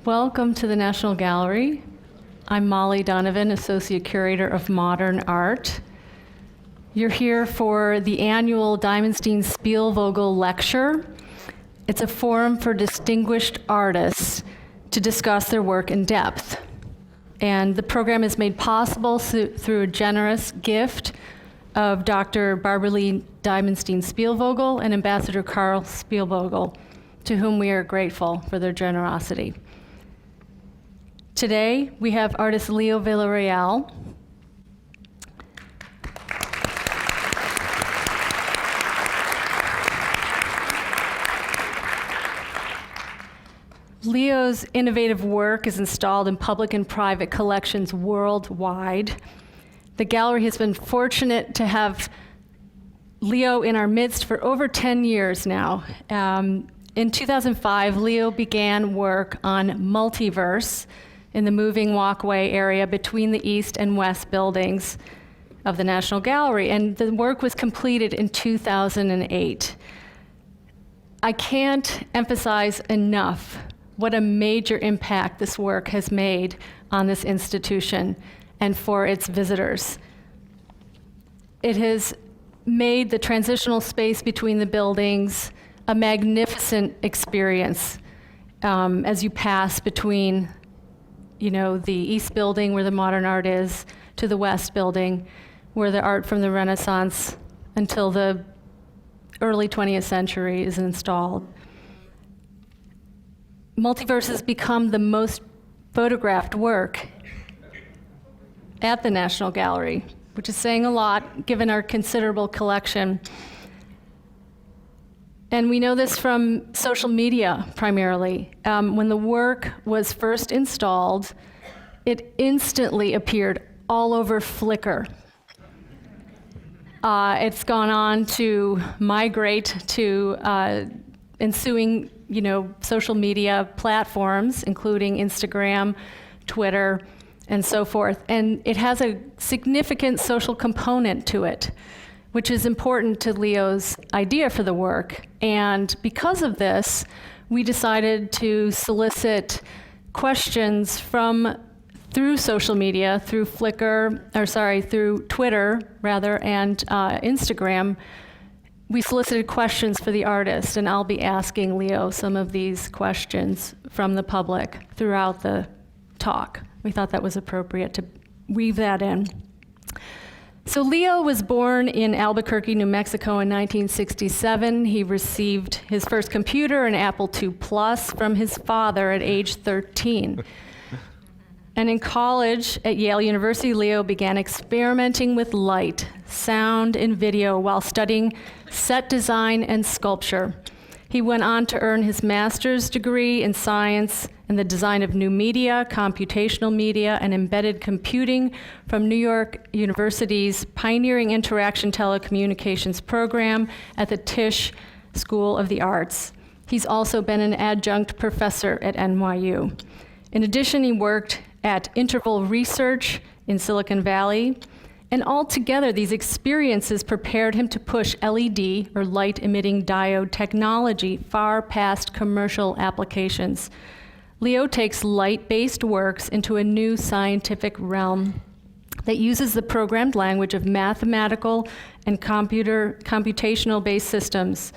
Welcome to the National Gallery. I'm Molly Donovan, Associate Curator of Modern Art. You're here for the annual Diamonstein Spielvogel Lecture. It's a forum for distinguished artists to discuss their work in depth. And the program is made possible through a generous gift of Dr. Barbara-Lee Diamonstein Spielvogel and Ambassador Carl Spielvogel, to whom we are grateful for their generosity. Today, we have artist Leo Villarreal. Leo's innovative work is installed in public and private collections worldwide. The gallery has been fortunate to have Leo in our midst for over 10 years now. In 2005, Leo began work on Multiverse in the moving walkway area between the east and west buildings of the National Gallery, and the work was completed in 2008. I can't emphasize enough what a major impact this work has made on this institution and for its visitors. It has made the transitional space between the buildings a magnificent experience as you pass between, the east building where the modern art is to the west building where the art from the Renaissance until the early 20th century is installed. Multiverse has become the most photographed work at the National Gallery, which is saying a lot given our considerable collection. And we know this from social media primarily. When the work was first installed, it instantly appeared all over Flickr. It's gone on to migrate to ensuing social media platforms, including Instagram, Twitter, and so forth. And it has a significant social component to it, which is important to Leo's idea for the work. And because of this, we decided to solicit questions through social media, through through Twitter, and Instagram. We solicited questions for the artist, and I'll be asking Leo some of these questions from the public throughout the talk. We thought that was appropriate to weave that in. So Leo was born in Albuquerque, New Mexico in 1967. He received his first computer, an Apple II Plus, from his father at age 13. And in college at Yale University, Leo began experimenting with light, sound, and video while studying set design and sculpture. He went on to earn his master's degree in science and the design of new media, computational media, and embedded computing from New York University's Pioneering Interaction Telecommunications program at the Tisch School of the Arts. He's also been an adjunct professor at NYU. In addition, he worked at Interval Research in Silicon Valley, and altogether these experiences prepared him to push LED, or light-emitting diode technology, far past commercial applications. Leo takes light-based works into a new scientific realm that uses the programmed language of mathematical and computational-based systems.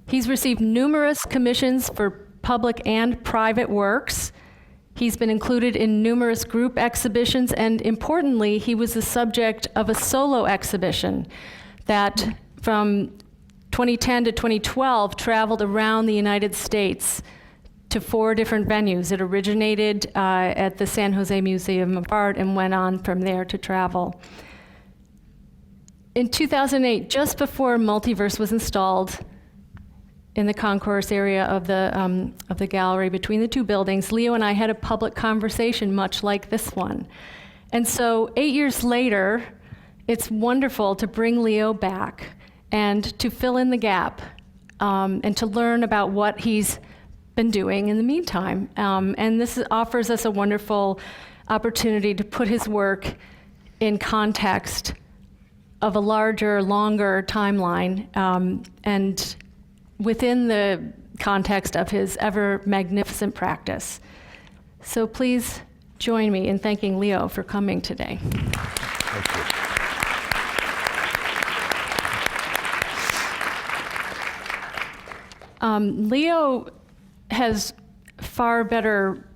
He's received numerous commissions for public and private works. He's been included in numerous group exhibitions, and importantly, he was the subject of a solo exhibition that from 2010 to 2012 traveled around the United States to 4 different venues. It originated at the San Jose Museum of Art and went on from there to travel. In 2008, just before Multiverse was installed in the concourse area of the gallery between the two buildings, Leo and I had a public conversation much like this one. And so 8 years later, it's wonderful to bring Leo back and to fill in the gap and to learn about what he's been doing in the meantime. And this offers us a wonderful opportunity to put his work in context of a larger, longer timeline, and within the context of his ever magnificent practice. So please join me in thanking Leo for coming today. Thank you. Leo has far better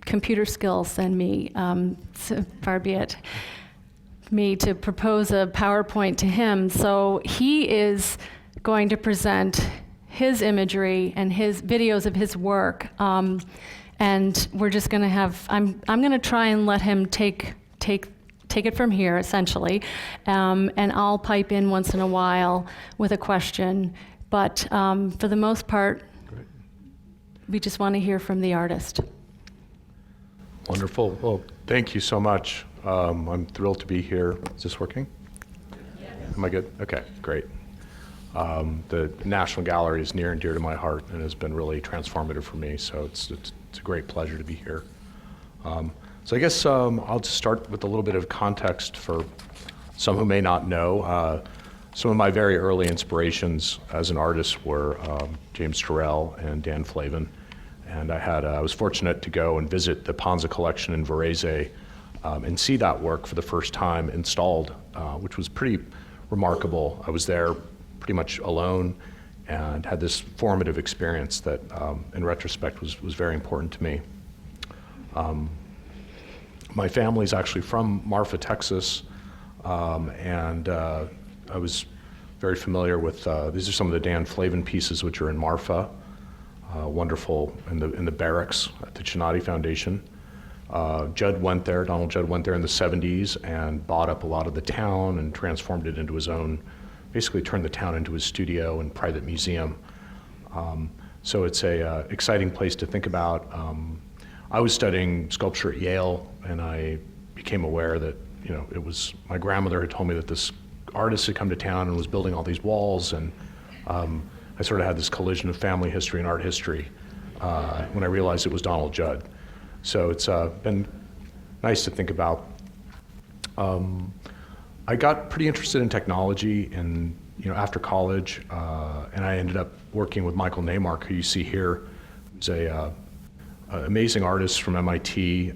computer skills than me, so far be it me to propose a PowerPoint to him. So he is going to present his imagery and his videos of his work, and we're just going to have. I'm going to try and let him take it from here, essentially, and I'll pipe in once in a while with a question. But for the most part, Great. we just want to hear from the artist. Wonderful. Well, thank you so much. I'm thrilled to be here. Is this working? Yes. Am I good? Okay, great. The National Gallery is near and dear to my heart and has been really transformative for me, so it's a great pleasure to be here. So I guess I'll just start with a little bit of context for some who may not know. Some of my very early inspirations as an artist were James Turrell and Dan Flavin. And I was fortunate to go and visit the Panza collection in Varese and see that work for the first time installed, which was pretty remarkable. I was there pretty much alone and had this formative experience that, in retrospect, was very important to me. My family's actually from Marfa, Texas, and I was very familiar with, these are some of the Dan Flavin pieces which are in Marfa, wonderful in the barracks at the Chinati Foundation. Donald Judd went there in the 70s and bought up a lot of the town and transformed it into his own, basically turned the town into his studio and private museum. So it's a exciting place to think about. I was studying sculpture at Yale, and I became aware that, it was, my grandmother had told me that this artist had come to town and was building all these walls, and I sort of had this collision of family history and art history when I realized it was Donald Judd. So it's been nice to think about. I got pretty interested in technology after college, and I ended up working with Michael Neymark, who you see here, who's an amazing artist from MIT.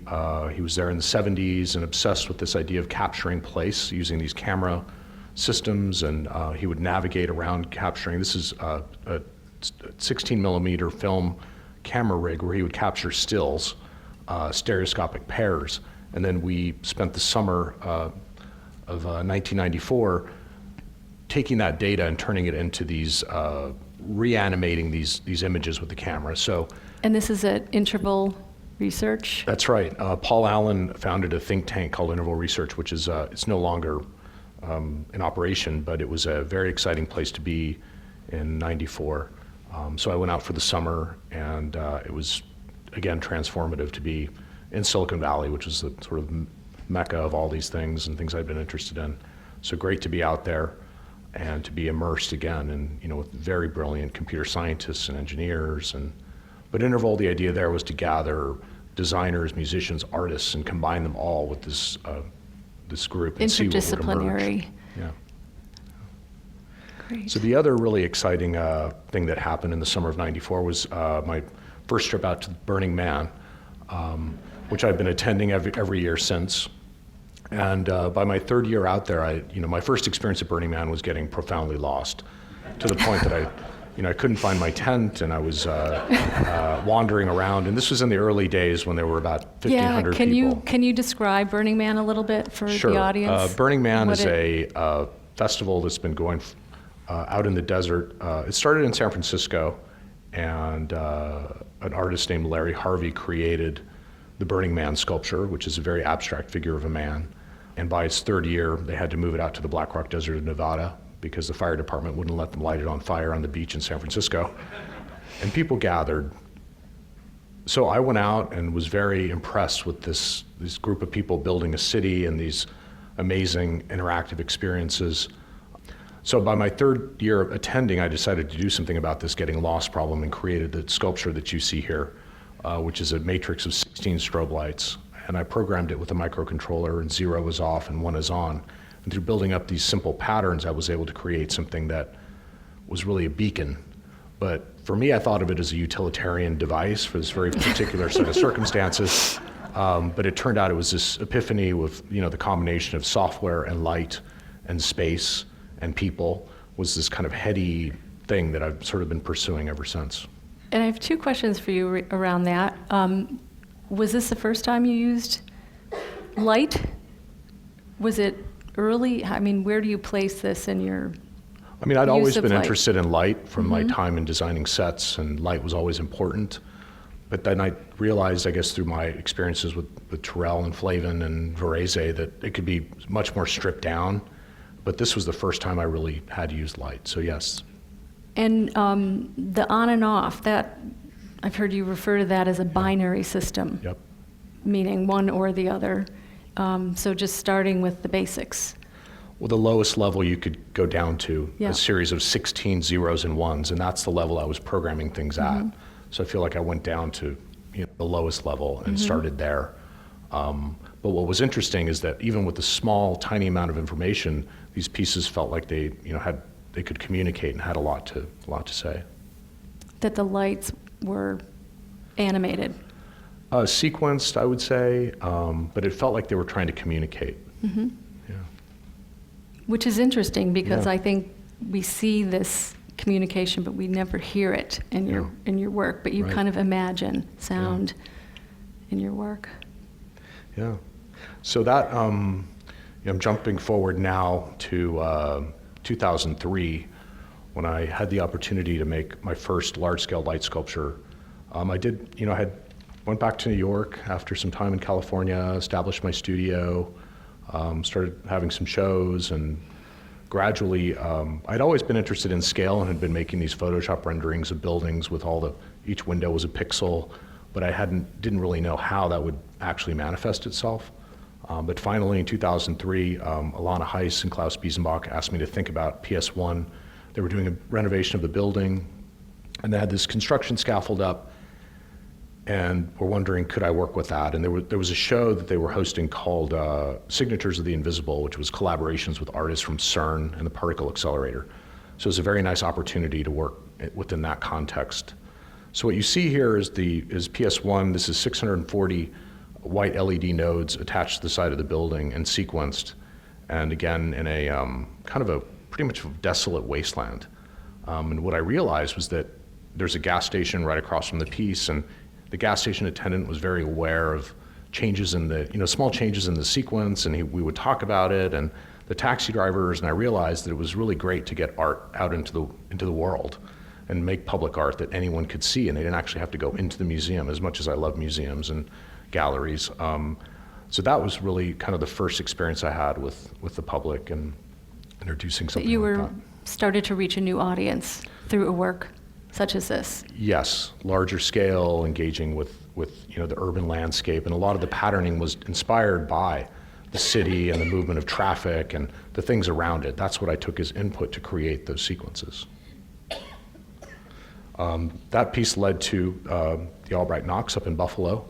He was there in the 70s and obsessed with this idea of capturing place using these camera systems, and he would navigate around capturing. This is a 16 millimeter film camera rig where he would capture stills, stereoscopic pairs, and then we spent the summer of 1994 taking that data and turning it into these, reanimating these images with the camera. So. And this is at Interval Research? That's right. Paul Allen founded a think tank called Interval Research, which is, it's no longer in operation, but it was a very exciting place to be in '94. So I went out for the summer, and it was, again, transformative to be in Silicon Valley, which was the sort of mecca of all these things and things I'd been interested in. So great to be out there and to be immersed again in, with very brilliant computer scientists and engineers. But Interval, the idea there was to gather designers, musicians, artists, and combine them all with this group and see what would emerge. Interdisciplinary. Yeah. Great. So the other really exciting thing that happened in the summer of '94 was my first trip out to Burning Man, which I've been attending every year since. And by my third year out there, my first experience at Burning Man was getting profoundly lost, to the point that I couldn't find my tent, and I was wandering around. And this was in the early days when there were about 1,500 people. Can you describe Burning Man a little bit for the audience? Burning Man is a festival that's been going out in the desert. It started in San Francisco, and an artist named Larry Harvey created the Burning Man sculpture, which is a very abstract figure of a man. And by its third year, they had to move it out to the Black Rock Desert of Nevada because the fire department wouldn't let them light it on fire on the beach in San Francisco. And people gathered. So I went out and was very impressed with this group of people building a city and these amazing interactive experiences. So by my third year of attending, I decided to do something about this getting lost problem and created the sculpture that you see here, which is a matrix of 16 strobe lights. And I programmed it with a microcontroller, and 0 is off and 1 is on. And through building up these simple patterns, I was able to create something that was really a beacon, But for me, I thought of it as a utilitarian device for this very particular set of circumstances. But it turned out it was this epiphany with, the combination of software and light and space and people was this kind of heady thing that I've sort of been pursuing ever since. And I have two questions for you around that. Was this the first time you used light? Was it early? I mean, where do you place this in your I'd always use of been light? interested in light from my time in designing sets, and light was always important. But then I realized, I guess, through my experiences with Turrell and Flavin and Varese, that it could be much more stripped down. But this was the first time I really had used light, so yes. And the on and off, that, I've heard you refer to that as a binary system. Yep. Meaning one or the other. So just starting with the basics. Well, the lowest level you could go down to Yeah. a series of 16 zeros and ones, and that's the level I was programming things at. So I feel like I went down to the lowest level and started there. But what was interesting is that even with the small, tiny amount of information, these pieces felt like they could communicate and had a lot to say. That the lights were animated. Sequenced, I would say, but it felt like they were trying to communicate. Yeah. Which is interesting because Yeah. I think we see this communication, but we never hear it in your work. But you Right. kind of imagine sound in your work. Yeah. So that, I'm jumping forward now to 2003, when I had the opportunity to make my first large-scale light sculpture. Went back to New York after some time in California, established my studio, started having some shows, and gradually, I'd always been interested in scale and had been making these Photoshop renderings of buildings with each window was a pixel, but I didn't really know how that would actually manifest itself. But finally, in 2003, Alana Heiss and Klaus Biesenbach asked me to think about PS1. They were doing a renovation of the building, and they had this construction scaffold up, and were wondering, could I work with that? And there was a show that they were hosting called Signatures of the Invisible, which was collaborations with artists from CERN and the Particle Accelerator. So it was a very nice opportunity to work within that context. So what you see here is PS1. This is 640 white LED nodes attached to the side of the building and sequenced, and again in a kind of a pretty much desolate wasteland. And what I realized was that there's a gas station right across from the piece, and the gas station attendant was very aware of changes in small changes in the sequence, and we would talk about it, and the taxi drivers, and I realized that it was really great to get art out into the world and make public art that anyone could see, and they didn't actually have to go into the museum, as much as I love museums and galleries. So that was really kind of the first experience I had with the public and introducing something You like were that. started to reach a new audience through a work such as this. Yes, larger scale, engaging with the urban landscape, and a lot of the patterning was inspired by the city and the movement of traffic and the things around it. That's what I took as input to create those sequences. That piece led to the Albright Knox up in Buffalo,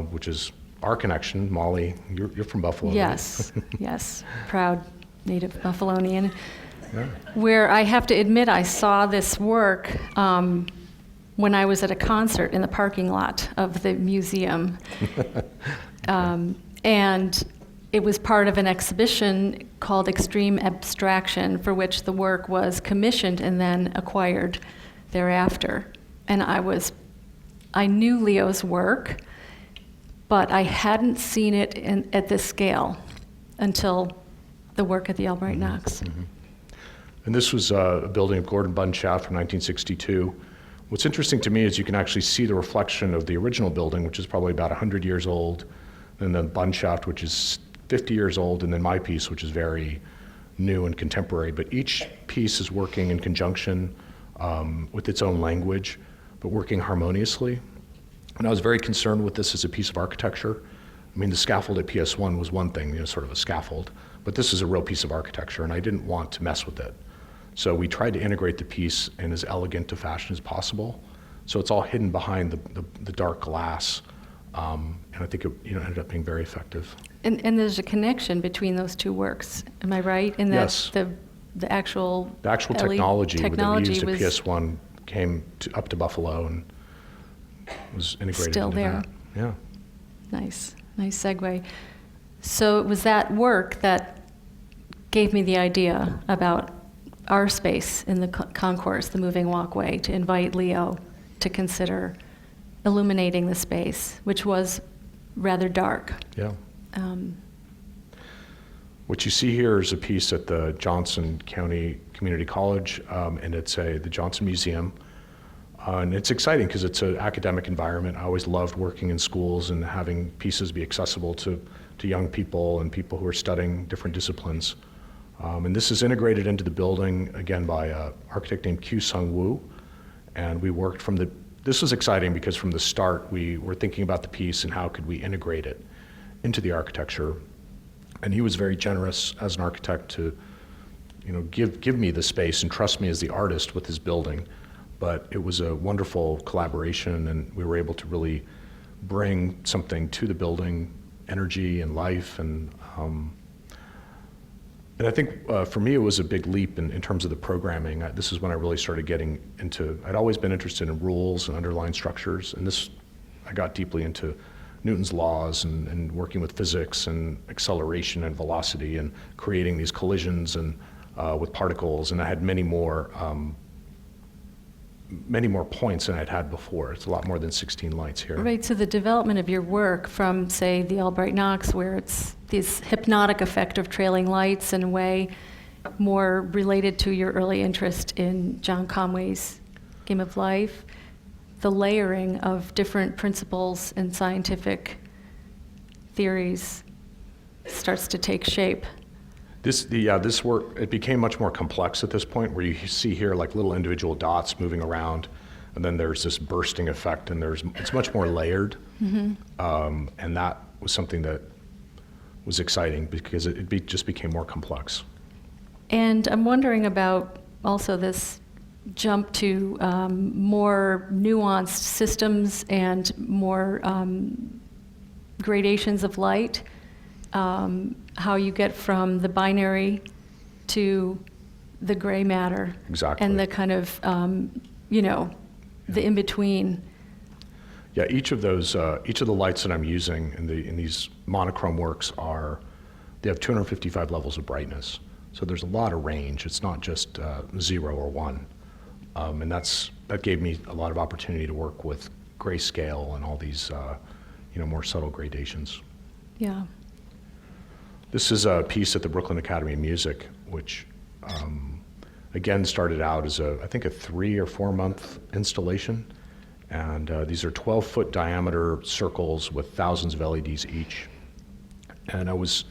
which is our connection. Molly, you're from Buffalo, right? Yes, yes, proud native Buffalonian. Yeah. Where I have to admit I saw this work when I was at a concert in the parking lot of the museum. And it was part of an exhibition called Extreme Abstraction, for which the work was commissioned and then acquired thereafter. And I knew Leo's work, but I hadn't seen it at this scale until the work at the Albright Knox. And this was a building of Gordon Bunshaft from 1962. What's interesting to me is you can actually see the reflection of the original building, which is probably about 100 years old, and then Bunshaft, which is 50 years old, and then my piece, which is very new and contemporary. But each piece is working in conjunction with its own language, but working harmoniously. And I was very concerned with this as a piece of architecture. I mean, the scaffold at PS1 was one thing, sort of a scaffold, but this is a real piece of architecture, and I didn't want to mess with it. So we tried to integrate the piece in as elegant a fashion as possible. So it's all hidden behind the dark glass, and I think it ended up being very effective. And there's a connection between those two works, am I right? In that Yes. the actual The actual LED technology that we used at was PS1 came up to Buffalo and was integrated Still into there. that. Yeah. Nice segue. So it was that work that gave me the idea about our space in the concourse, the moving walkway, to invite Leo to consider illuminating the space, which was rather dark. Yeah. Um, What you see here is a piece at the Johnson County Community College, and it's the Johnson Museum. And it's exciting because it's an academic environment. I always loved working in schools and having pieces be accessible to young people and people who are studying different disciplines. And this is integrated into the building, again, by an architect named Kyu Sung Woo. And we worked this was exciting because from the start, we were thinking about the piece and how could we integrate it into the architecture. And he was very generous as an architect to, give me the space and trust me as the artist with his building. But it was a wonderful collaboration, and we were able to really bring something to the building, energy and life. And I think for me, it was a big leap in terms of the programming. This is when I really started getting into, I'd always been interested in rules and underlying structures, and I got deeply into Newton's laws and working with physics and acceleration and velocity and creating these collisions and with particles. And I had many more points than I'd had before. It's a lot more than 16 lights here. Right, so the development of your work from, say, the Albright Knox, where it's this hypnotic effect of trailing lights, in a way more related to your early interest in John Conway's Game of Life, the layering of different principles and scientific theories starts to take shape. This work, it became much more complex at this point, where you see here like little individual dots moving around, and then there's this bursting effect, and it's much more layered. Mm-hmm. And that was something that was exciting because it just became more complex. And I'm wondering about also this jump to more nuanced systems and more gradations of light. How you get from the binary to the gray matter. Exactly. And the kind of, the in-between. Yeah, each of the lights that I'm using in these monochrome works they have 255 levels of brightness. So there's a lot of range. It's not just 0 or 1. And that gave me a lot of opportunity to work with grayscale and all these, more subtle gradations. Yeah. This is a piece at the Brooklyn Academy of Music, which again started out as I think a 3 or 4 month installation. And these are 12-foot diameter circles with thousands of LEDs each. And I was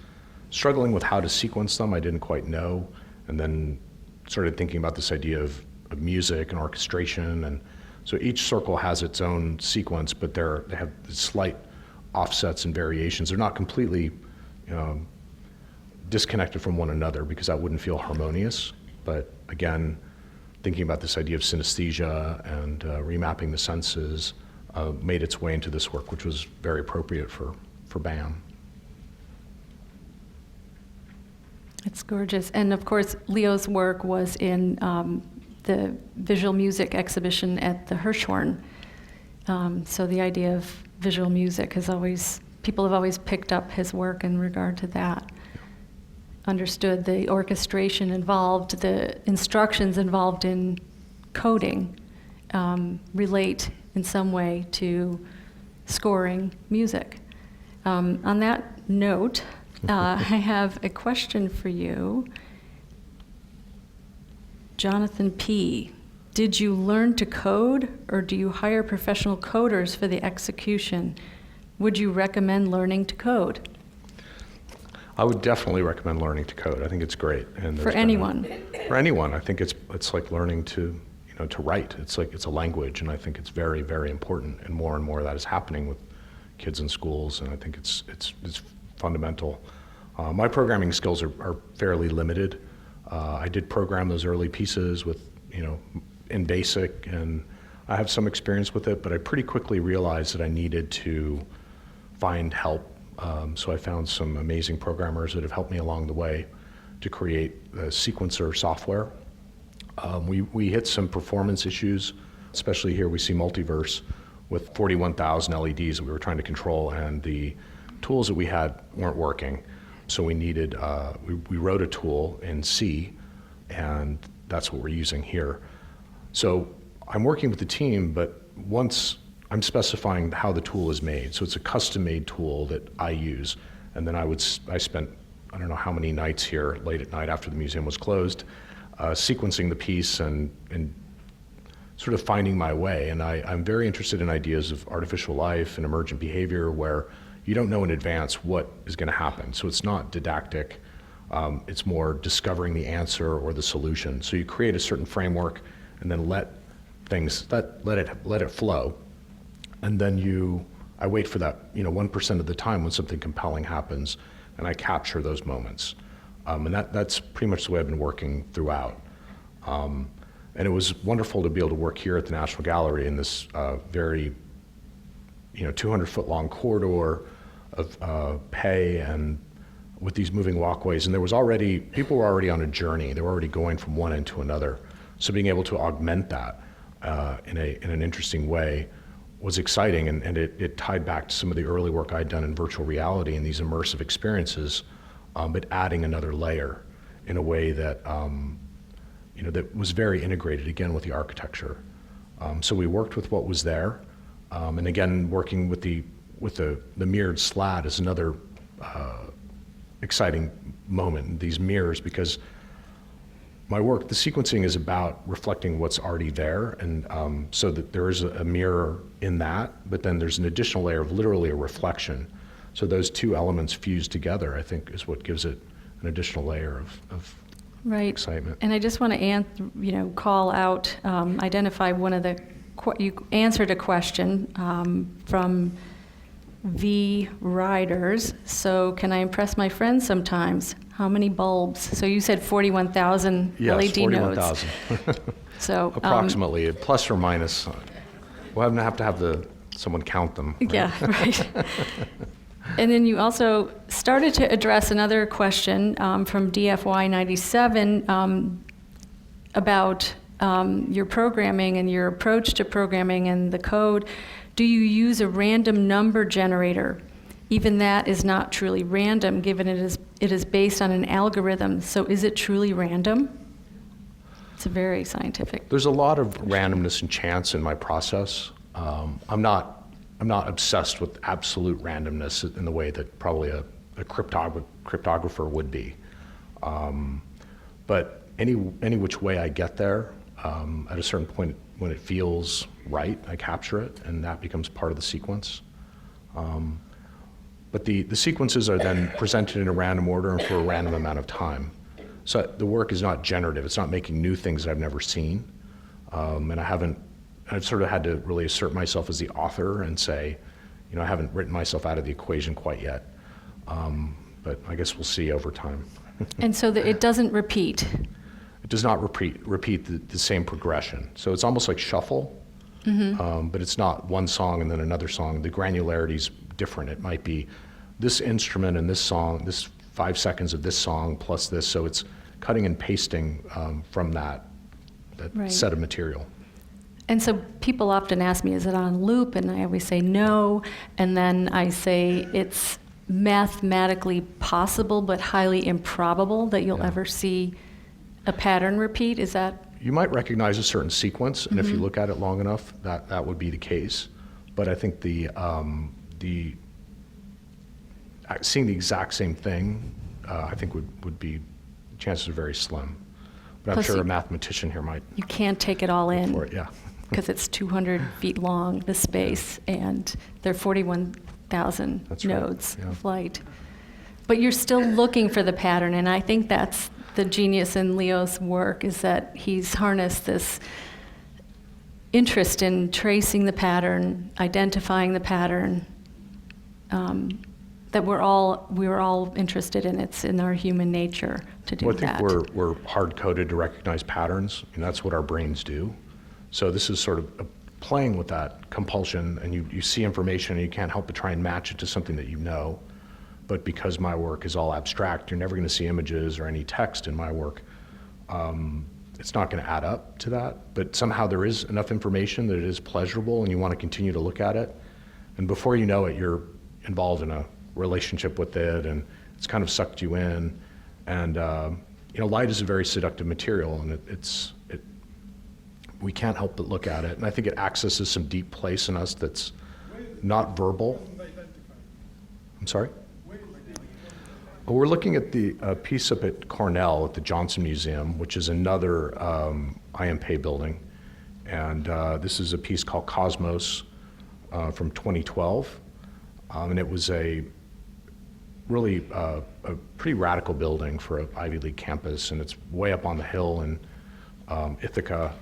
struggling with how to sequence them. I didn't quite know. And then started thinking about this idea of music and orchestration. And so each circle has its own sequence, but they have slight offsets and variations. They're not completely disconnected from one another, because that wouldn't feel harmonious. But again, thinking about this idea of synesthesia and remapping the senses made its way into this work, which was very appropriate for BAM. It's gorgeous. And of course, Leo's work was in the visual music exhibition at the Hirshhorn. So the idea of visual music people have always picked up his work in regard to that. Understood the orchestration involved, the instructions involved in coding relate in some way to scoring music. On that note, I have a question for you. Jonathan P., did you learn to code, or do you hire professional coders for the execution? Would you recommend learning to code? I would definitely recommend learning to code. I think it's great. And For anyone? For anyone. I think it's like learning to write. It's a language, and I think it's very, very important. And more of that is happening with kids in schools, and I think it's fundamental. My programming skills are fairly limited. I did program those early pieces with, in BASIC, and I have some experience with it, but I pretty quickly realized that I needed to find help. So I found some amazing programmers that have helped me along the way to create the sequencer software. We hit some performance issues Especially here, we see multiverse with 41,000 LEDs that we were trying to control, and the tools that we had weren't working. So we needed, we wrote a tool in C, and that's what we're using here. So I'm working with the team, but once I'm specifying how the tool is made. So it's a custom-made tool that I use, and then I spent, I don't know how many nights here late at night after the museum was closed, sequencing the piece and sort of finding my way. And I'm very interested in ideas of artificial life and emergent behavior where you don't know in advance what is going to happen. So it's not didactic. It's more discovering the answer or the solution. So you create a certain framework and then let it flow. And then I wait for that, 1% of the time when something compelling happens, and I capture those moments. And that's pretty much the way I've been working throughout. And it was wonderful to be able to work here at the National Gallery in this very, 200-foot long corridor of pay and with these moving walkways. And people were already on a journey. They were already going from one end to another. So being able to augment that in an interesting way was exciting, and it tied back to some of the early work I'd done in virtual reality and these immersive experiences, but adding another layer in a way that that was very integrated again with the architecture. So we worked with what was there, and again working with the mirrored slat is another exciting moment. These mirrors, because my work, the sequencing is about reflecting what's already there, and so that there is a mirror in that, but then there's an additional layer of literally a reflection. So those two elements fused together, I think, is what gives it an additional layer of Right. excitement. And I just want to, call out, identify one of you answered a question from V Riders. So can I impress my friends sometimes? How many bulbs? So you said 41,000 Yes, LED 41,000. nodes. So Approximately, plus or minus. We'll have to have someone count them. Right? Yeah, right. And then you also started to address another question from DFY 97 about your programming and your approach to programming and the code. Do you use a random number generator? Even that is not truly random, given it is based on an algorithm. So is it truly random? It's a very scientific. There's a lot of randomness and chance in my process. I'm not obsessed with absolute randomness in the way that probably a cryptographer would be. But any which way I get there, at a certain point when it feels right, I capture it, and that becomes part of the sequence. But the sequences are then presented in a random order and for a random amount of time. So the work is not generative. It's not making new things that I've never seen. And I've sort of had to really assert myself as the author and say, I haven't written myself out of the equation quite yet. But I guess we'll see over time. And so it doesn't repeat. It does not repeat the same progression. So it's almost like shuffle, but it's not one song and then another song. The granularity's different. It might be this instrument and this song, this 5 seconds of this song plus this. So it's cutting and pasting from that right. set of material. And so people often ask me, is it on loop? And I always say no. And then I say it's mathematically possible but highly improbable that you'll ever see a pattern repeat. Is that? You might recognize a certain sequence, and if you look at it long enough, that would be the case. But I think the seeing the exact same thing, I think would be, chances are very slim. But I'm sure a mathematician here might. You can't take it all in. For it, yeah. Because it's 200 feet long, the space, and there are 41,000 nodes of light. But you're still looking for the pattern, and I think that's the genius in Leo's work, is that he's harnessed this interest in tracing the pattern, identifying the pattern, that we're all interested in. It's in our human nature to do that. I think we're hard-coded to recognize patterns, and that's what our brains do. So this is sort of playing with that compulsion, and you see information and you can't help but try and match it to something that you know. But because my work is all abstract, you're never going to see images or any text in my work. it's not going to add up to that, but somehow there is enough information that it is pleasurable and you want to continue to look at it. And before you know it, you're involved in a relationship with it and it's kind of sucked you in. And light is a very seductive material, and we can't help but look at it. And I think it accesses some deep place in us that's not verbal. I'm sorry? Well, we're looking at the piece up at Cornell at the Johnson Museum, which is another IMP building. And this is a piece called Cosmos from 2012. And it was a really a pretty radical building for an Ivy League campus, and it's way up on the hill in Ithaca.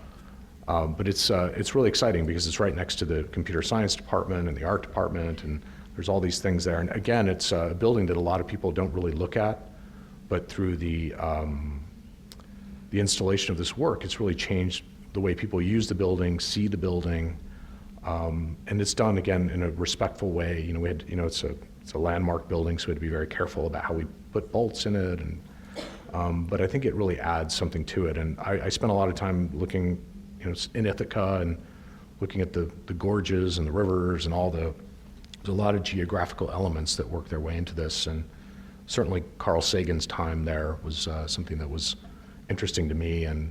But it's really exciting because it's right next to the computer science department and the art department, and there's all these things there. And again, it's a building that a lot of people don't really look at, but through the installation of this work, it's really changed the way people use the building, see the building, and it's done again in a respectful way. We had, it's a landmark building, so we had to be very careful about how we put bolts in it, and but I think it really adds something to it. And I spent a lot of time looking, in Ithaca and looking at the gorges and the rivers and there's a lot of geographical elements that work their way into this, and certainly Carl Sagan's time there was something that was interesting to me, and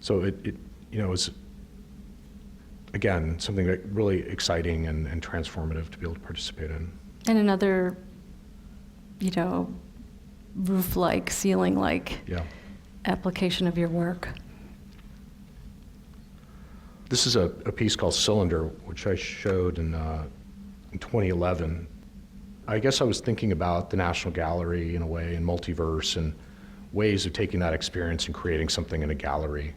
so it was again something that really exciting and transformative to be able to participate in. And another, roof-like, ceiling-like application of your work. This is a piece called Cylinder, which I showed in 2011. I guess I was thinking about the National Gallery in a way, and multiverse, and ways of taking that experience and creating something in a gallery.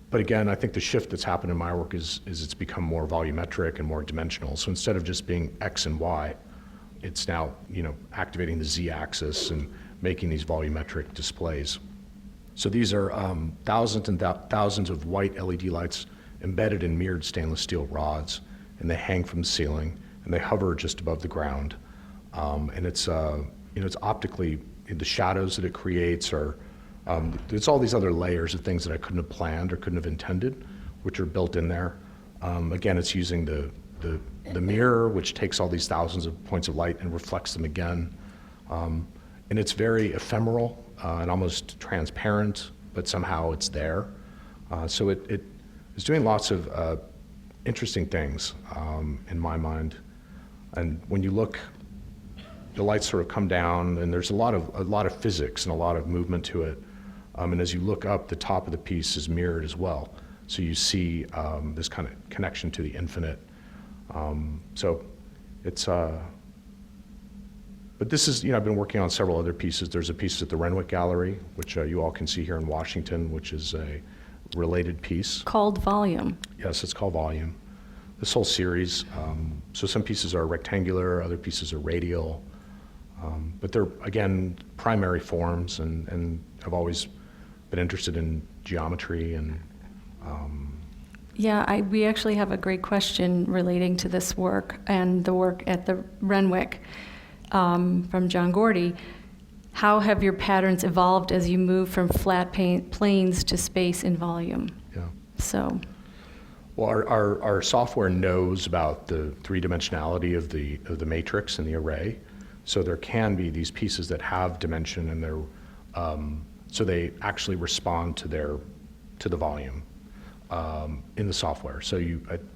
But again, I think the shift that's happened in my work is it's become more volumetric and more dimensional. So instead of just being X and Y, it's now activating the Z-axis and making these volumetric displays. So these are thousands and thousands of white LED lights embedded in mirrored stainless steel rods, and they hang from the ceiling, and they hover just above the ground. And it's optically, the shadows that it creates are, it's all these other layers of things that I couldn't have planned or couldn't have intended, which are built in there. Again, it's using the mirror, which takes all these thousands of points of light and reflects them again. And it's very ephemeral and almost transparent, but somehow it's there. So it is doing lots of interesting things in my mind. And when you look, the lights sort of come down, and there's a lot of physics and a lot of movement to it. And as you look up, the top of the piece is mirrored as well. So you see this kind of connection to the infinite. So it's, but this is, I've been working on several other pieces. There's a piece at the Renwick Gallery, which you all can see here in Washington, which is a related piece. Called Volume. Yes, it's called Volume. This whole series, so some pieces are rectangular, other pieces are radial, but they're, again, primary forms, and I've always been interested in geometry and Yeah, we actually have a great question relating to this work and the work at the Renwick from John Gordy. How have your patterns evolved as you move from flat planes to space in volume? Yeah. So. Well, our software knows about the three-dimensionality of the matrix and the array. So there can be these pieces that have dimension, and so they actually respond to the volume in the software. So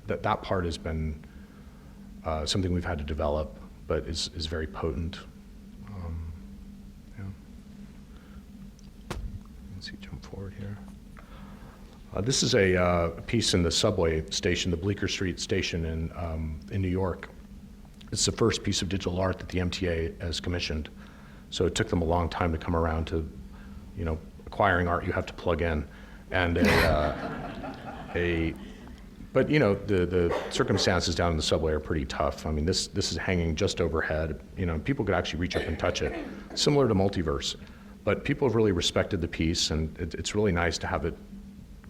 that part has been something we've had to develop, but is very potent. Yeah. Let's see, jump forward here. This is a piece in the subway station, the Bleecker Street station in New York. It's the first piece of digital art that the MTA has commissioned. So it took them a long time to come around to, acquiring art you have to plug in. And but the circumstances down in the subway are pretty tough. I mean, this is hanging just overhead. People could actually reach up and touch it, similar to Multiverse. But people have really respected the piece, and it's really nice to have it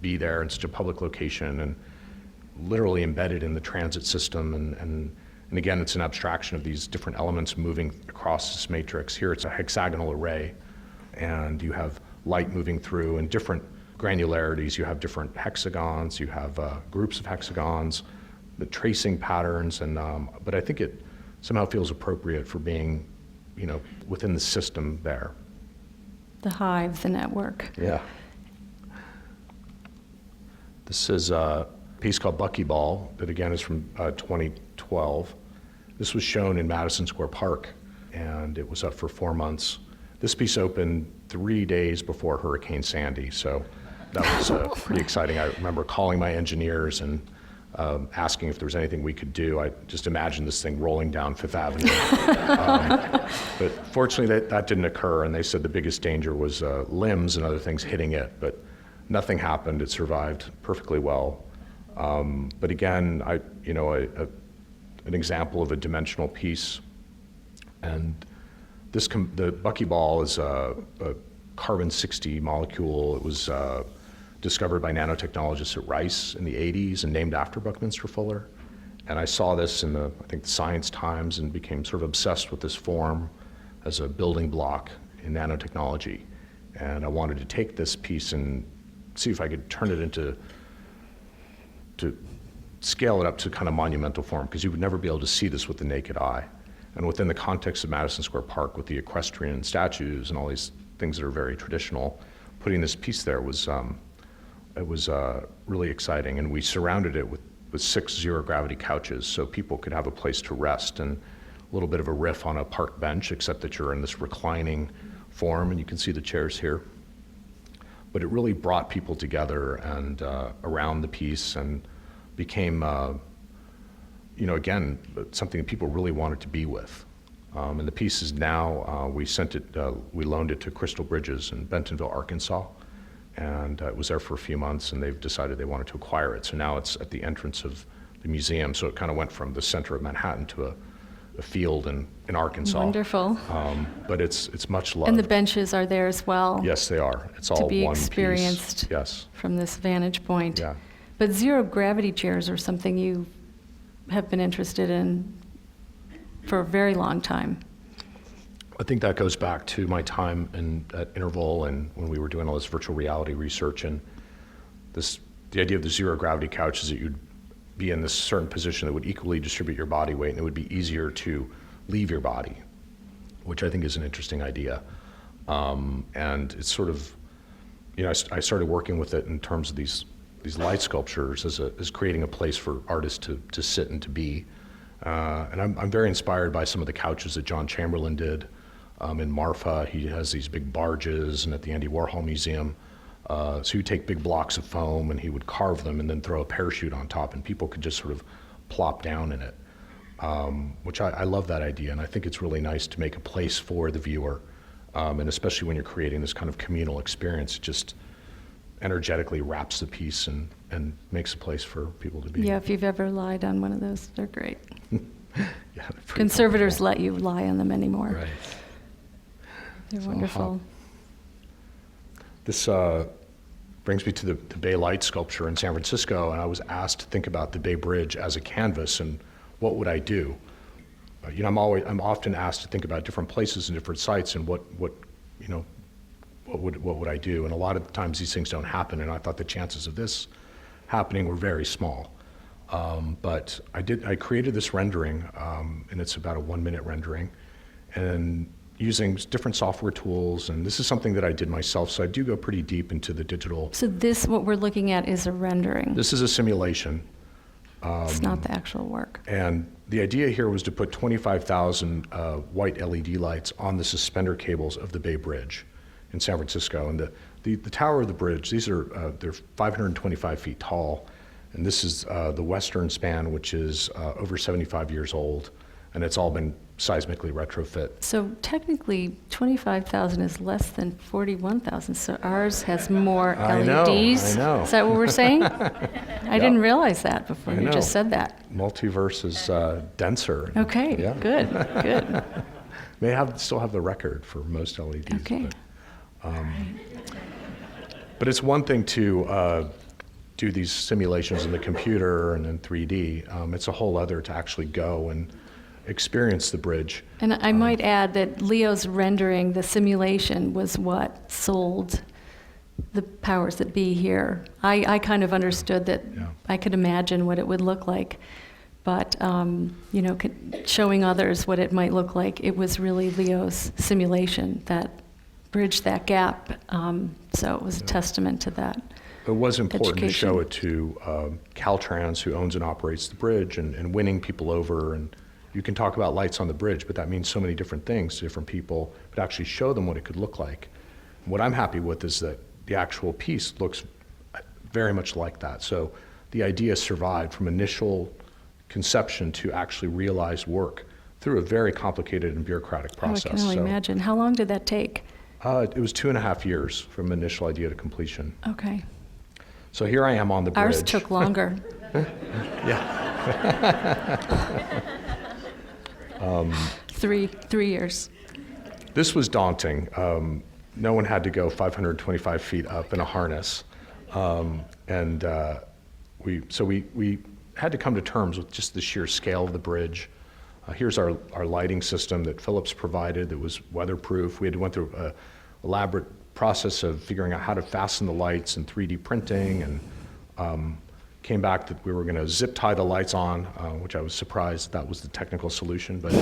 be there in such a public location and literally embedded in the transit system. And again, it's an abstraction of these different elements moving across this matrix. Here it's a hexagonal array, and you have light moving through and different granularities. You have different hexagons, you have groups of hexagons, the tracing patterns, and but I think it somehow feels appropriate for being, within the system there. The hive, the network. Yeah. This is a piece called Buckyball that again is from 2012. This was shown in Madison Square Park, and it was up for 4 months. This piece opened 3 days before Hurricane Sandy, so that was pretty exciting. I remember calling my engineers and asking if there was anything we could do. I just imagined this thing rolling down Fifth Avenue. But fortunately, that didn't occur, and they said the biggest danger was limbs and other things hitting it, but nothing happened. It survived perfectly well. But again, an example of a dimensional piece, and the Buckyball is a carbon-60 molecule. It was discovered by nanotechnologists at Rice in the 80s and named after Buckminster Fuller. And I saw this in the Science Times and became sort of obsessed with this form as a building block in nanotechnology. And I wanted to take this piece and see if I could turn it to scale it up to kind of monumental form, because you would never be able to see this with the naked eye. And within the context of Madison Square Park with the equestrian statues and all these things that are very traditional, putting this piece there was really exciting. And we surrounded it with 6 zero-gravity couches so people could have a place to rest, and a little bit of a riff on a park bench, except that you're in this reclining form, and you can see the chairs here. But it really brought people together and around the piece, and became, again, something that people really wanted to be with. And the piece is now, we loaned it to Crystal Bridges in Bentonville, Arkansas. And it was there for a few months, and they've decided they wanted to acquire it. So now it's at the entrance of the museum. So it kind of went from the center of Manhattan to a field in Arkansas. Wonderful. But it's much loved. And the benches are there as well. Yes, they are. It's all to be one experienced piece. Yes. from this vantage point. Yeah. But zero-gravity chairs are something you have been interested in for a very long time. I think that goes back to my time at Interval and when we were doing all this virtual reality research, and the idea of the zero-gravity couch is that you'd be in this certain position that would equally distribute your body weight, and it would be easier to leave your body, which I think is an interesting idea. And it's sort of, I started working with it in terms of these light sculptures as creating a place for artists to sit and to be. And I'm very inspired by some of the couches that John Chamberlain did in Marfa. He has these big barges, and at the Andy Warhol Museum. So he would take big blocks of foam and he would carve them and then throw a parachute on top, and people could just sort of plop down in it, which I love that idea. And I think it's really nice to make a place for the viewer, and especially when you're creating this kind of communal experience, it just energetically wraps the piece and makes a place for people to be. Yeah, if you've ever lied on one of those, they're great. Yeah, Conservators let you lie on them anymore. Right. They're So wonderful. This brings me to the Bay Light sculpture in San Francisco, and I was asked to think about the Bay Bridge as a canvas and what would I do. I'm often asked to think about different places and different sites and what would I do? And a lot of times these things don't happen, and I thought the chances of this happening were very small. But I created this rendering, and it's about a 1-minute rendering, and using different software tools, and this is something that I did myself, so I do go pretty deep into the digital. So what we're looking at is a rendering. This is a simulation. It's not the actual work. And the idea here was to put 25,000 white LED lights on the suspender cables of the Bay Bridge in San Francisco. And the tower of the bridge, they're 525 feet tall, and this is the western span, which is over 75 years old, and it's all been seismically retrofit. So technically, 25,000 is less than 41,000, so ours has more LEDs. I know. Is that what we're saying? I didn't realize that before you just said that. Multiverse is denser. Okay, Yeah. good. May still have the record for most LEDs. Okay. But it's one thing to do these simulations in the computer and in 3D. It's a whole other to actually go and experience the bridge. And I might add that Leo's rendering, the simulation, was what sold the powers that be here. I kind of understood that. Yeah. I could imagine what it would look like, but showing others what it might look like, it was really Leo's simulation that bridged that gap. So it was a testament to that. It was important to show Education. it to Caltrans, who owns and operates the bridge, and winning people over. And you can talk about lights on the bridge, but that means so many different things to different people, but actually show them what it could look like. What I'm happy with is that the actual piece looks very much like that. So the idea survived from initial conception to actually realized work through a very complicated and bureaucratic process. I can only imagine. How long did that take? It was 2.5 years from initial idea to completion. Okay. So here I am on the bridge. Ours took longer. Three years. This was daunting. No one had to go 525 feet up in a harness. We had to come to terms with just the sheer scale of the bridge. Here's our lighting system that Philips provided that was weatherproof. We had went through an elaborate process of figuring out how to fasten the lights and 3D printing, and came back that we were going to zip tie the lights on, which I was surprised that was the technical solution, but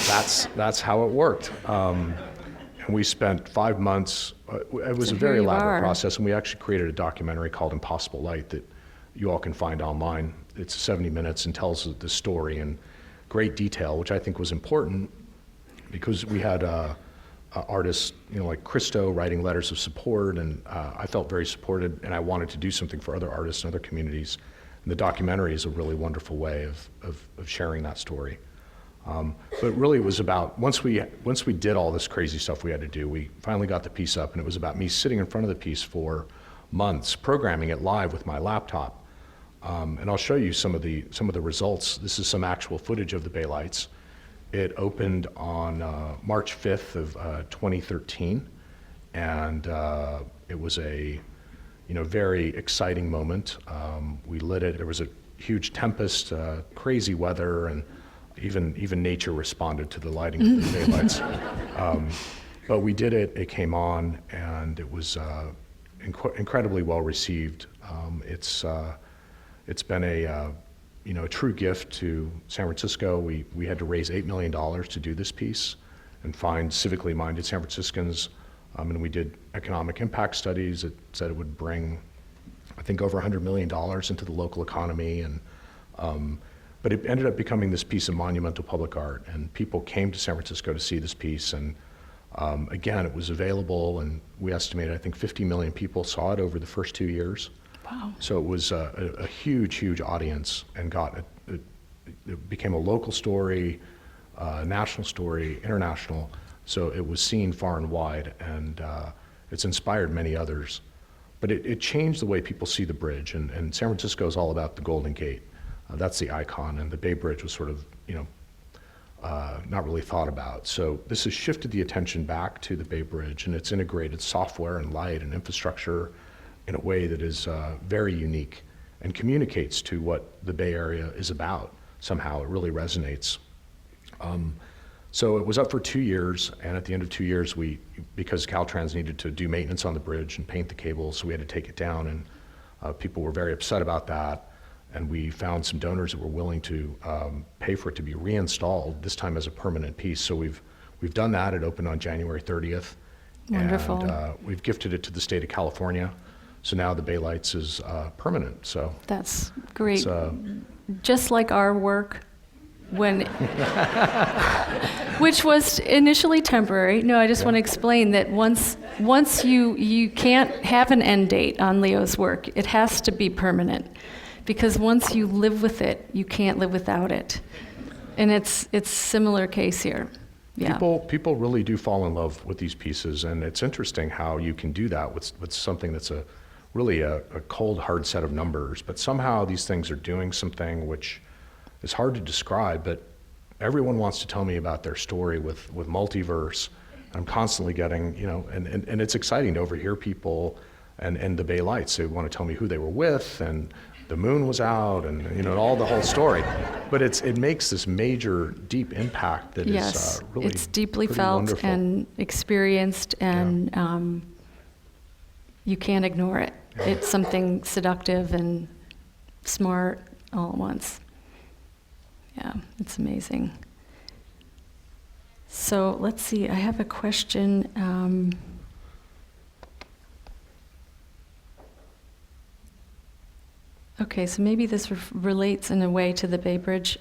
that's how it worked. And we spent 5 months. It was So a very here you elaborate are. process, and we actually created a documentary called Impossible Light that you all can find online. It's 70 minutes and tells the story in great detail, which I think was important because we had artists, like Christo writing letters of support, and I felt very supported, and I wanted to do something for other artists and other communities. And the documentary is a really wonderful way of sharing that story. But really it was about, once we did all this crazy stuff we had to do, we finally got the piece up, and it was about me sitting in front of the piece for months, programming it live with my laptop. And I'll show you some of the results. This is some actual footage of the Bay Lights. It opened on March 5th of 2013, and it was a very exciting moment. We lit it. There was a huge tempest, crazy weather, and even nature responded to the lighting of the Bay Lights. But we did it. It came on, and it was incredibly well received. It's been a true gift to San Francisco. We had to raise $8 million to do this piece and find civically minded San Franciscans. And we did economic impact studies that said it would bring, I think, over $100 million into the local economy. But it ended up becoming this piece of monumental public art, and people came to San Francisco to see this piece. And again, it was available, and we estimated, I think, 50 million people saw it over the first 2 years. Wow. So it was a huge audience, and it became a local story, national story, international. So it was seen far and wide, and it's inspired many others. But it changed the way people see the bridge, and San Francisco is all about the Golden Gate. That's the icon, and the Bay Bridge was sort of, not really thought about. So this has shifted the attention back to the Bay Bridge, and it's integrated software and light and infrastructure in a way that is very unique and communicates to what the Bay Area is about. Somehow it really resonates. So it was up for 2 years, and at the end of 2 years, because Caltrans needed to do maintenance on the bridge and paint the cables, so we had to take it down, and people were very upset about that. And we found some donors that were willing to pay for it to be reinstalled, this time as a permanent piece. So we've done that. It opened on January 30th. Wonderful. And we've gifted it to the state of California. So now the Bay Lights is permanent. So That's great. it's, Just like our work, which was initially temporary. No, I just want to explain that once you can't have an end date on Leo's work. It has to be permanent, because once you live with it, you can't live without it. And it's similar case here. Yeah. people really do fall in love with these pieces, and it's interesting how you can do that with something that's really a cold, hard set of numbers. But somehow these things are doing something which is hard to describe, but everyone wants to tell me about their story with multiverse. I'm constantly getting, and it's exciting to overhear people and the Bay Lights. They want to tell me who they were with, and the moon was out, and all the whole story. But it makes this major, deep impact that Yes, is really it's deeply pretty felt wonderful. and experienced, and you can't ignore it. It's something seductive and smart all at once. Yeah, it's amazing. So let's see, I have a question. Okay, so maybe this relates in a way to the Bay Bridge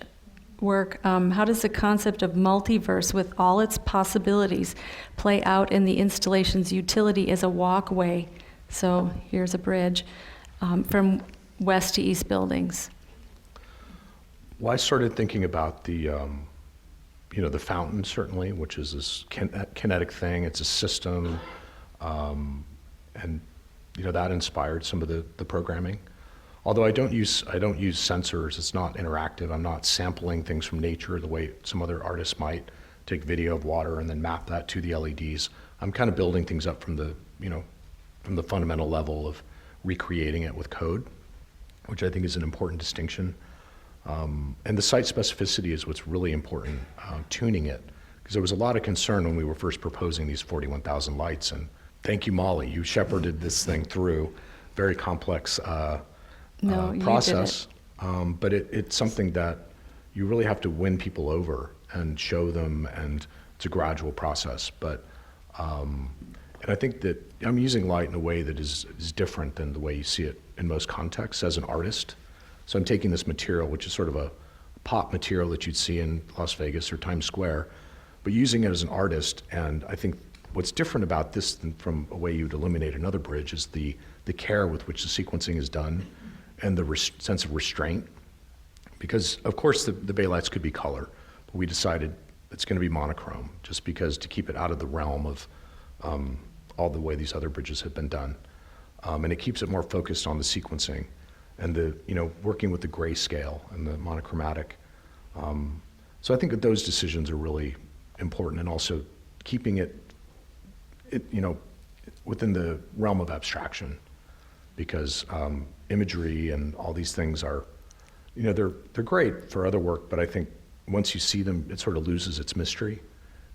work. How does the concept of multiverse with all its possibilities play out in the installation's utility as a walkway? So here's a bridge from west to east buildings. Well, I started thinking about the fountain, certainly, which is this kinetic thing. It's a system, and that inspired some of the programming. Although I don't use sensors. It's not interactive. I'm not sampling things from nature the way some other artists might take video of water and then map that to the LEDs. I'm kind of building things up from the fundamental level of recreating it with code, which I think is an important distinction. And the site specificity is what's really important, tuning it, because there was a lot of concern when we were first proposing these 41,000 lights. And thank you, Molly. You shepherded this thing through very complex process. But it's something that you really have to win people over and show them, and it's a gradual process. But and I think that I'm using light in a way that is different than the way you see it in most contexts as an artist. So I'm taking this material, which is sort of a pop material that you'd see in Las Vegas or Times Square, but using it as an artist. And I think what's different about this than from a way you'd illuminate another bridge is the care with which the sequencing is done and the sense of restraint. Because, of course, the Bay lights could be color, but we decided it's going to be monochrome, just because to keep it out of the realm of all the way these other bridges have been done. And it keeps it more focused on the sequencing and working with the grayscale and the monochromatic. So I think that those decisions are really important, and also keeping it within the realm of abstraction, because imagery and all these things are, they're great for other work, but I think once you see them, it sort of loses its mystery,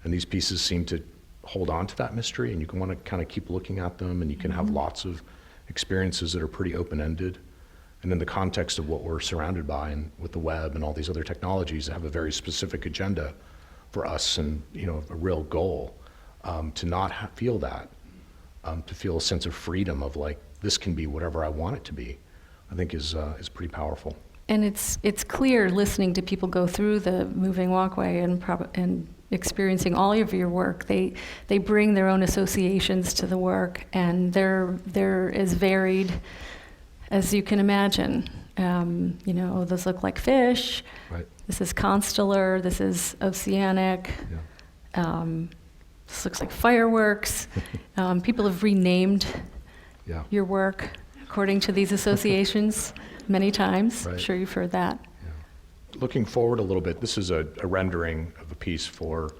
and these pieces seem to hold on to that mystery, and you can want to kind of keep looking at them, and you can have lots of experiences that are pretty open-ended. And in the context of what we're surrounded by, and with the web and all these other technologies that have a very specific agenda for us, and a real goal, to not feel that, to feel a sense of freedom of like, this can be whatever I want it to be, I think is pretty powerful. And it's clear listening to people go through the moving walkway and experiencing all of your work. They bring their own associations to the work, and they're as varied as you can imagine. Those look like fish. Right. This is constellar. This is oceanic. Yeah. This looks like fireworks. People have renamed your work according to these associations many times. Right. I'm sure you've heard that. Yeah. Looking forward a little bit, this is a rendering of a piece for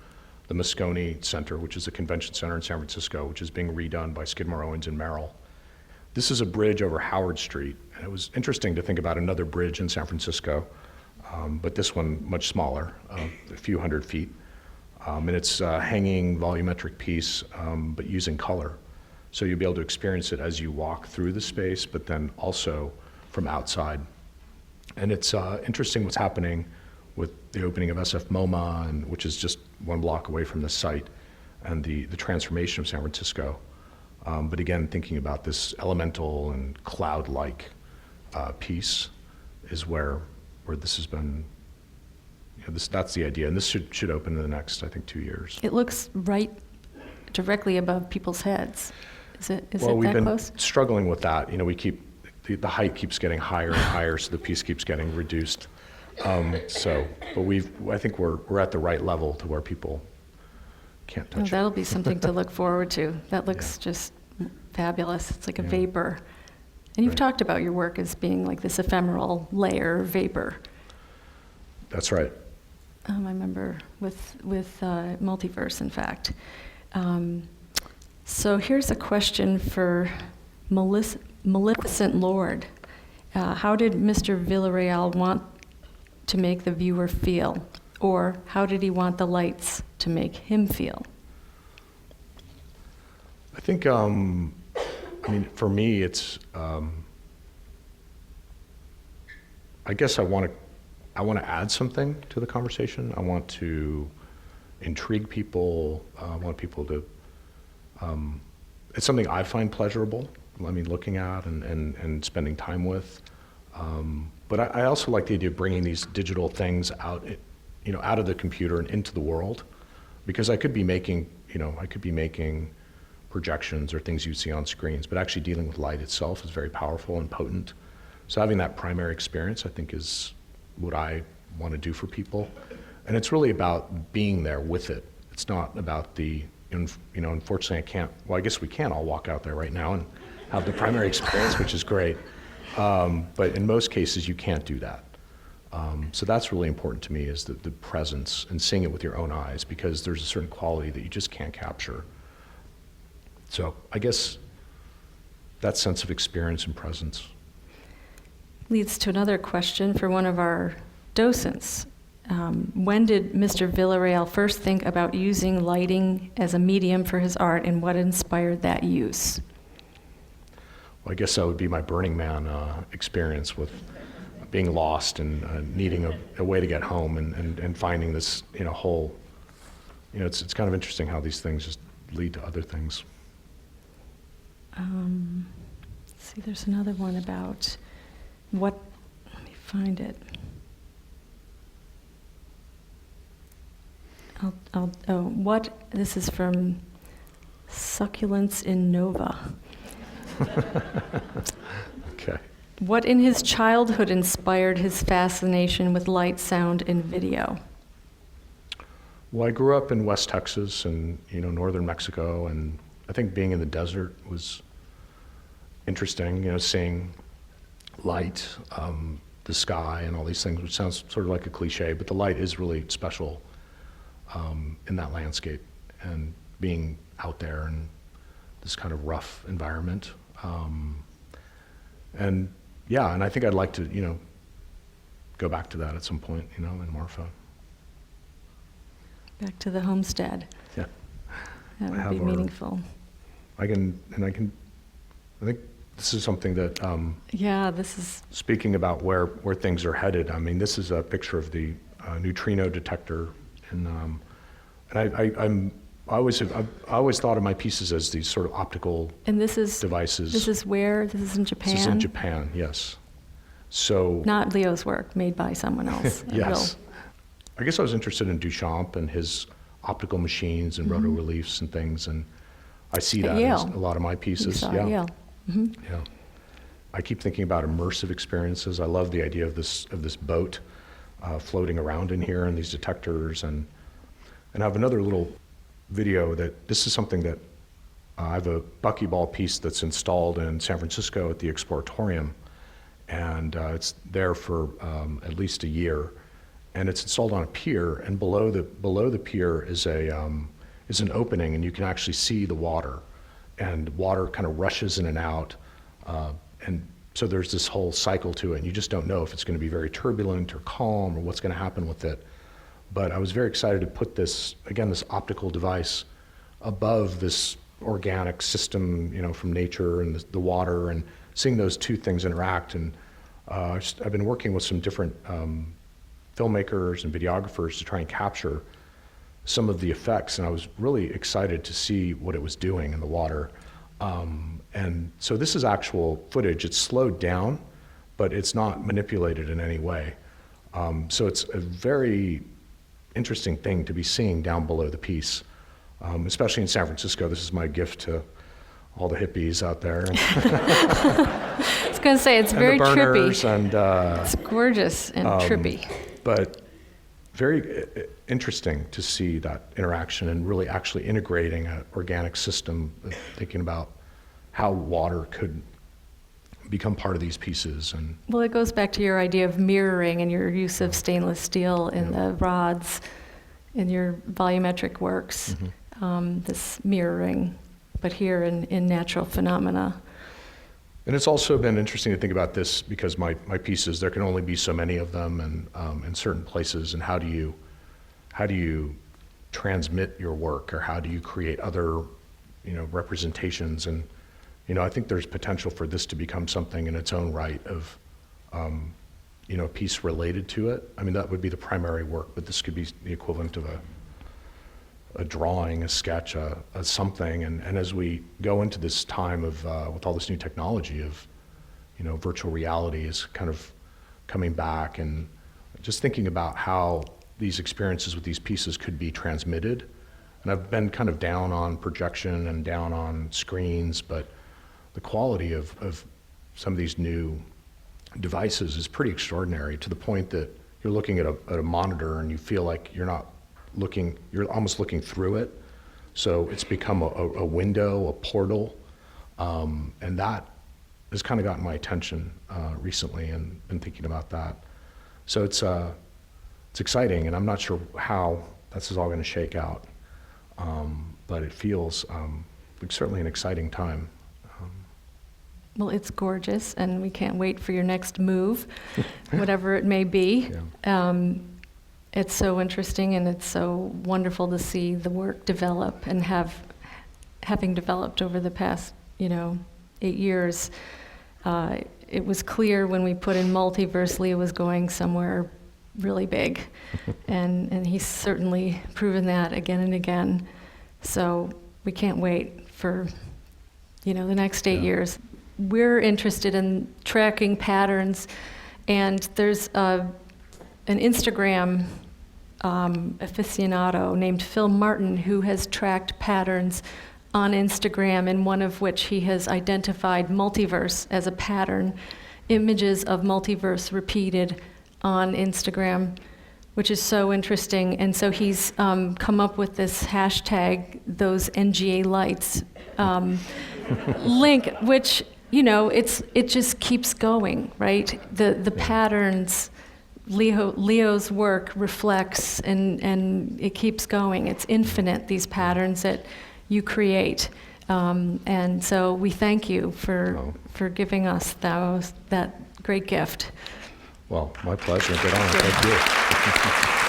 the Moscone Center, which is a convention center in San Francisco, which is being redone by Skidmore, Owings & Merrill. This is a bridge over Howard Street, and it was interesting to think about another bridge in San Francisco, but this one much smaller, a few hundred feet. And it's a hanging volumetric piece, but using color. So you'll be able to experience it as you walk through the space, but then also from outside. And it's interesting what's happening with the opening of SF MoMA, and which is just one block away from the site, and the transformation of San Francisco. But again, thinking about this elemental and cloud-like piece is where this has been, that's the idea. And this should open in the next, I think, 2 years. It looks right directly above people's heds. Is it that close? Well, we've been struggling with that. We keep, the height keeps getting higher and higher, so the piece keeps getting reduced. But I think we're at the right level to where people can't touch it. That'll be something to look forward to. That looks just fabulous. It's like a vapor. And you've talked about your work as being like this ephemeral layer vapor. That's right. I remember with Multiverse, in fact. So here's a question for Maleficent Lord. How did Mr. Villarreal want to make the viewer feel? Or how did he want the lights to make him feel? I think I mean, for me, it's, I guess I want to add something to the conversation. I want to intrigue people. I want people to, it's something I find pleasurable, I mean, looking at and spending time with. But I also like the idea of bringing these digital things out, out of the computer and into the world, because I could be making, projections or things you see on screens, but actually dealing with light itself is very powerful and potent. So having that primary experience, I think, is what I want to do for people. And it's really about being there with it. It's not about the, unfortunately I can't, well, I guess we can all walk out there right now and have the primary experience, which is great. But in most cases, you can't do that. So that's really important to me, is the presence and seeing it with your own eyes, because there's a certain quality that you just can't capture. So I guess that sense of experience and presence. Leads to another question for one of our docents. When did Mr. Villarreal first think about using lighting as a medium for his art, and what inspired that use? Well, I guess that would be my Burning Man experience with being lost and needing a way to get home and finding this, whole, it's kind of interesting how these things just lead to other things. Let's see, there's another one about what, let me find it. This is from Succulents in Nova. Okay. What in his childhood inspired his fascination with light, sound, and video? Well, I grew up in West Texas and, northern Mexico, and I think being in the desert was interesting, seeing light, the sky, and all these things, which sounds sort of like a cliche, but the light is really special in that landscape, and being out there in this kind of rough environment. And I think I'd like to, go back to that at some point, in Marfa. Back to the homestead. Yeah. That would be meaningful. I think this is something that, this is... speaking about where things are headed, I mean, this is a picture of the neutrino detector, and I always thought of my pieces as these sort of optical devices. This is where? This is in Japan? This is in Japan, yes. So... Not Leo's work, made by someone else. Yes. I guess I was interested in Duchamp and his optical machines and roto-reliefs and things, and I see that in a lot of my pieces. Yale. Mm-hmm. Yeah. I keep thinking about immersive experiences. I love the idea of this boat floating around in here, and these detectors, and I have another little video that this is something that I have a buckyball piece that's installed in San Francisco at the Exploratorium, and it's there for at least a year, and it's installed on a pier, and below the pier is an opening, and you can actually see the water, and water kind of rushes in and out, and so there's this whole cycle to it, and you just don't know if it's going to be very turbulent or calm or what's going to happen with it. But I was very excited to put this optical device above this organic system, from nature and the water, and seeing those two things interact. And I've been working with some different filmmakers and videographers to try and capture some of the effects, and I was really excited to see what it was doing in the water. And so this is actual footage. It's slowed down, but it's not manipulated in any way. So it's a very interesting thing to be seeing down below the piece, especially in San Francisco. This is my gift to all the hippies out there. I was going to say, it's very trippy. And, it's gorgeous and trippy. But very interesting to see that interaction and really actually integrating an organic system, thinking about how water could become part of these pieces. And well, it goes back to your idea of mirroring and your use of stainless steel in the rods in your volumetric works, this mirroring, but here in natural phenomena. And it's also been interesting to think about this because my pieces, there can only be so many of them, and in certain places, and how do you transmit your work, or how do you create other representations, and I think there's potential for this to become something in its own right of, a piece related to it. I mean, that would be the primary work, but this could be the equivalent of a drawing, a sketch, a something. And as we go into this time of, with all this new technology of, virtual reality is kind of coming back, and just thinking about how these experiences with these pieces could be transmitted. And I've been kind of down on projection and down on screens, but the quality of some of these new devices is pretty extraordinary, to the point that you're looking at a monitor and you feel like you're not looking, you're almost looking through it. So it's become a window, a portal, and that has kind of gotten my attention recently, and been thinking about that. So it's exciting, and I'm not sure how this is all going to shake out, but it feels like certainly an exciting time. Well, it's gorgeous, and we can't wait for your next move, whatever it may be. Yeah. It's so interesting, and it's so wonderful to see the work develop, and having developed over the past, 8 years. It was clear when we put in Multiverse, Leo was going somewhere really big, and he's certainly proven that again and again. So we can't wait for, the next 8 years. We're interested in tracking patterns, and there's an Instagram aficionado named Phil Martin who has tracked patterns on Instagram, and one of which he has identified multiverse as a pattern, images of multiverse repeated on Instagram, which is so interesting. And so he's come up with this hashtag, those NGA lights link, which, it just keeps going, right? The patterns, Leo's work reflects, and it keeps going. It's infinite, these patterns that you create. And so we thank you for giving us that great gift. Well, my pleasure. Get on. Thank you.